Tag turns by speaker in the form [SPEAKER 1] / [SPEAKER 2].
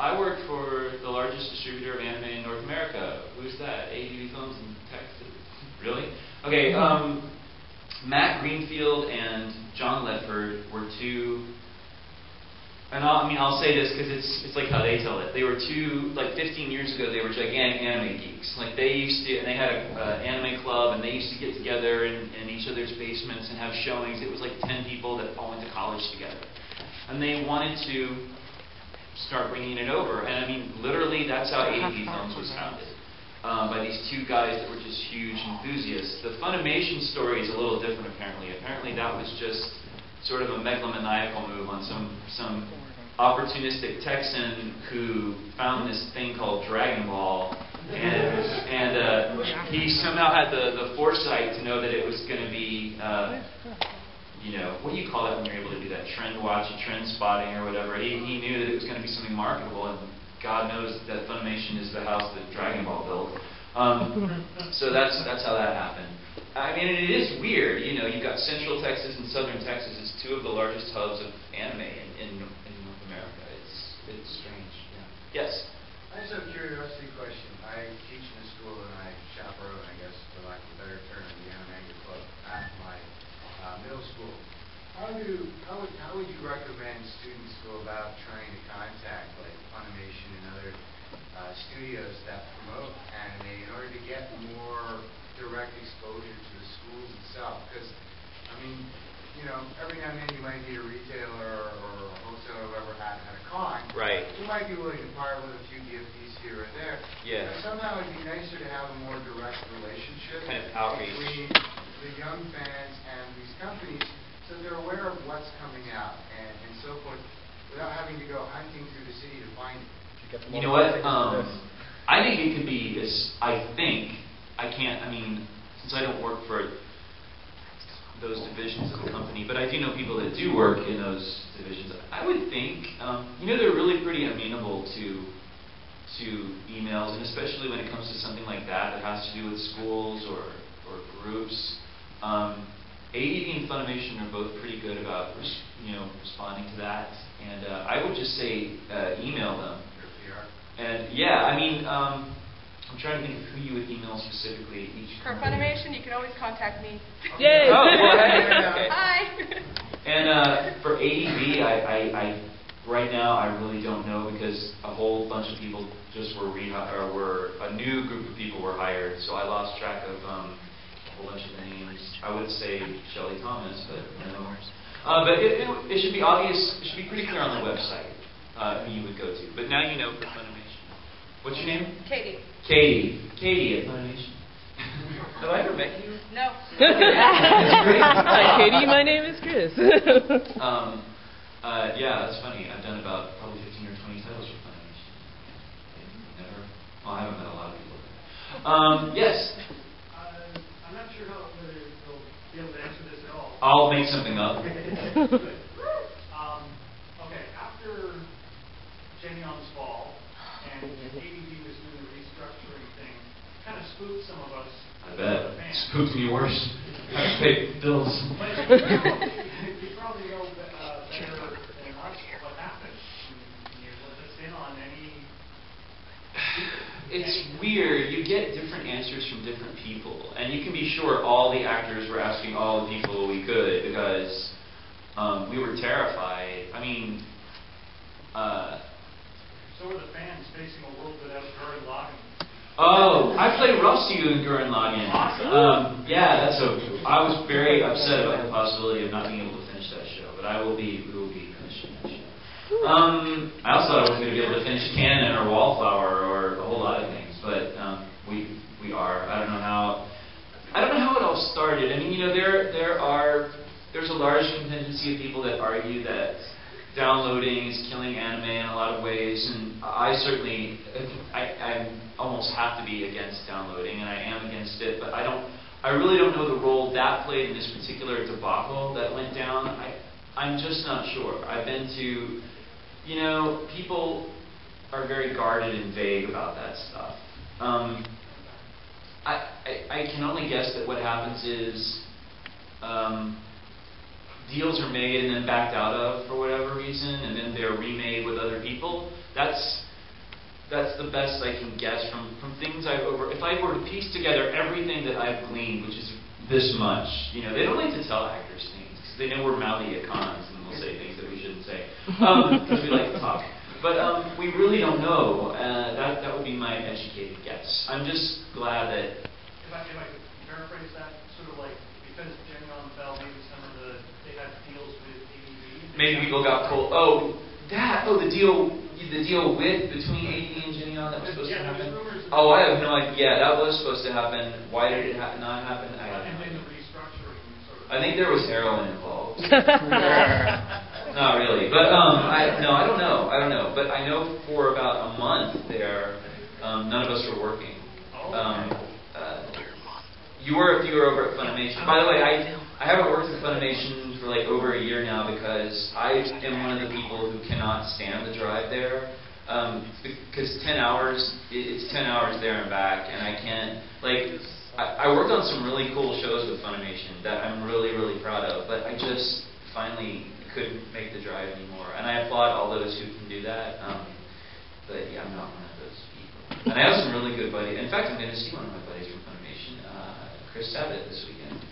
[SPEAKER 1] I work for the largest distributor of anime in North America. Who's that? ADV Films in Texas. Really? Okay. Matt Greenfield and John Ledford were two. And I'll say this because it's like how they tell it. They were two, like 15 years ago, they were gigantic anime geeks. Like they used to, and they had an anime club, and they used to get together in each other's basements and have showings. It was like 10 people that all went to college together. And they wanted to start bringing it over. And I mean, literally, that's how ADV Films was founded. By these two guys that were just huge enthusiasts. The Funimation story is a little different, apparently. Apparently, that was just sort of a megalomaniacal move on some opportunistic Texan who found this thing called Dragon Ball, and he somehow had the foresight to know that it was going to be, you know, what do you call that when you're able to do that? Trend watching, trend spotting, or whatever. He knew that it was going to be something marketable, and God knows that Funimation is the house that Dragon Ball built. So that's how that happened. I mean, it is weird, you know, you've got Central Texas and Southern Texas as two of the largest hubs of anime in North America. It's strange. Yeah. Yes?
[SPEAKER 2] I just have a curiosity question. I teach in a school and I chaperone, I guess, for lack of a better term, the Anime Club at my middle school. How would you recommend students go about trying to contact like Funimation and other studios that promote anime in order to get more direct exposure to the schools itself? Because, I mean, you know, every now and then you might need a retailer or a wholesaler or whoever at a con.
[SPEAKER 1] Right.
[SPEAKER 2] You might be willing to part with a few gifties here or there.
[SPEAKER 1] Yeah.
[SPEAKER 2] But somehow it'd be nicer to have a more direct relationship
[SPEAKER 1] Kind of outreach
[SPEAKER 2] between the young fans and these companies so they're aware of what's coming out and so forth without having to go hunting through the city to find it.
[SPEAKER 1] You know what? I think it could be this. I mean, since I don't work for those divisions of the company, but I do know people that do work in those divisions. I would think, you know, they're really pretty amenable to emails, and especially when it comes to something like that has to do with schools or groups. ADV and Funimation are both pretty good about responding to that, and I would just say email them. And yeah, I mean, I'm trying to think of who you would email specifically.
[SPEAKER 3] For Funimation, you can always contact me.
[SPEAKER 1] Yay! Oh, well, hey.
[SPEAKER 3] Hi!
[SPEAKER 1] And for ADV, I right now I really don't know because a whole bunch of people just were a new group of people were hired, so I lost track of a whole bunch of names. I would say Shelley Thomas, but no. But it should be obvious. It should be pretty clear on the website who you would go to. But now you know for Funimation. What's your name?
[SPEAKER 3] Katie.
[SPEAKER 1] Katie at Funimation. Have I ever met you?
[SPEAKER 3] No.
[SPEAKER 4] Hi, Katie. My name is Chris.
[SPEAKER 1] Yeah, that's funny. I've done about probably 15 or 20 titles for Funimation. I haven't met a lot of people there. Yes?
[SPEAKER 5] I'm not sure whether you'll be able to answer this at all.
[SPEAKER 1] I'll make something up.
[SPEAKER 5] Okay, after Jamie on the Fall and ADV was doing the restructuring thing, kind of spooked some of us.
[SPEAKER 1] I bet. Spooked me worse. I have to pay bills.
[SPEAKER 5] But you probably know better than us what happened. Can you let us in on any...
[SPEAKER 1] It's weird. You get different answers from different people. And you can be sure all the actors were asking all the people we could because we were terrified. I mean...
[SPEAKER 5] so were the fans facing a world without Gurren Lagann.
[SPEAKER 1] Oh, I played Rusty in Gurren Lagann.
[SPEAKER 5] Awesome.
[SPEAKER 1] Yeah, I was very upset about the possibility of not being able to finish that show, but we will be finishing that show. I also thought I wasn't going to be able to finish Canon or Wallflower or a whole lot of things, but we are. I don't know how it all started. I mean, you know, there's a large contingency of people that argue that downloading is killing anime in a lot of ways, and I almost have to be against downloading, and I am against it, but I really don't know the role that played in this particular debacle that went down. I'm just not sure. I've been to, you know, people are very guarded and vague about that stuff. I can only guess that what happens is deals are made and then backed out of for whatever reason, and then they're remade with other people. That's that's the best I can guess from things I've if I were to piece together everything that I've gleaned, which is this much, you know, they don't like to tell actors things because they know we're mouthy icons and we'll say things that we shouldn't say because we like to talk. But we really don't know. That would be my educated guess. I'm just glad that.
[SPEAKER 5] If I could paraphrase that, sort of like because Jenny on Bell, maybe some of they had deals with ADV.
[SPEAKER 1] Maybe people got cold. The deal between ADV and Jenny on that was supposed to happen. Oh, I have no idea. Yeah, that was supposed to happen. Why did it not happen? I don't know.
[SPEAKER 5] And then the restructuring sort of.
[SPEAKER 1] I think there was heroin involved. Not really, but I don't know. But I know for about a month there, none of us were working. You were if you were over at Funimation. By the way, I haven't worked at Funimation for like over a year now because I am one of the people who cannot stand the drive there. Because 10 hours, it's 10 hours there and back, and I can't I worked on some really cool shows with Funimation that I'm really, really proud of, but I just finally couldn't make the drive anymore. And I applaud all those who can do that. But yeah, I'm not one of those people. And I have some really good buddies. In fact, I'm going to see one of my buddies from Funimation, Chris Sabat, this weekend.